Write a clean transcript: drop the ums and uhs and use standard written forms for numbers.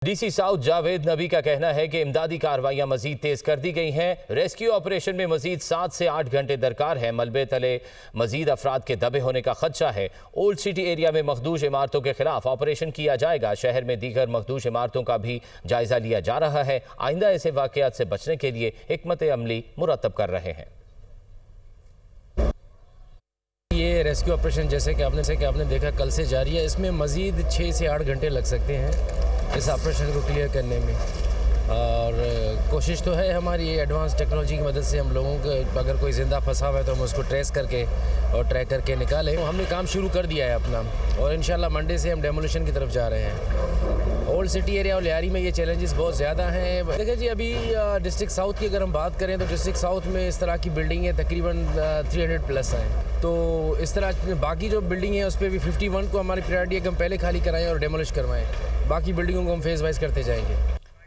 DC south Javed नबी का कहना है कि इमदादी कार्रवाइयां मजीद तेज कर दी गई हैं। रेस्क्यू ऑपरेशन में मजीद 7 से 8 घंटे दरकार है। मलबे तले मजीद अफराद के दबे होने का खदशा है। ओल्ड सिटी एरिया में मखदूश इमारतों के खिलाफ ऑपरेशन किया जाएगा। शहर में दीगर मखदूश इमारतों का भी जायजा लिया जा रहा है। आइंदा ऐसे वाकयात से बचने के लिए हिकमत अमली मुरतब कर रहे हैं। ये रेस्क्यू ऑपरेशन जैसे कि आपने देखा कल से जारी है। इसमें मज़ीद 6 से 8 घंटे लग सकते हैं इस ऑपरेशन को क्लियर करने में। और कोशिश तो है हमारी एडवांस टेक्नोलॉजी की मदद से हम लोगों को अगर कोई ज़िंदा फंसा हुआ है तो हम उसको ट्रेस करके और ट्रैक करके निकालें। तो हमने काम शुरू कर दिया है अपना और इंशाल्लाह मंडे से हम डेमोलिशन की तरफ जा रहे हैं। ओल्ड सिटी एरिया और लियारी में ये चैलेंजेस बहुत ज़्यादा हैं। देखिए जी, अभी डिस्ट्रिक्ट साउथ की अगर हम बात करें तो डिस्ट्रिक्ट साउथ में इस तरह की बिल्डिंगें तकरीबन 300 प्लस हैं। तो इस तरह बाकी जो बिल्डिंग है उस पर भी 51 को हमारी प्रायोरिटी है कि हम पहले खाली कराएं और डेमोलिश करवाएं। बाकी बिल्डिंगों को हम फेज़ वाइज करते जाएंगे।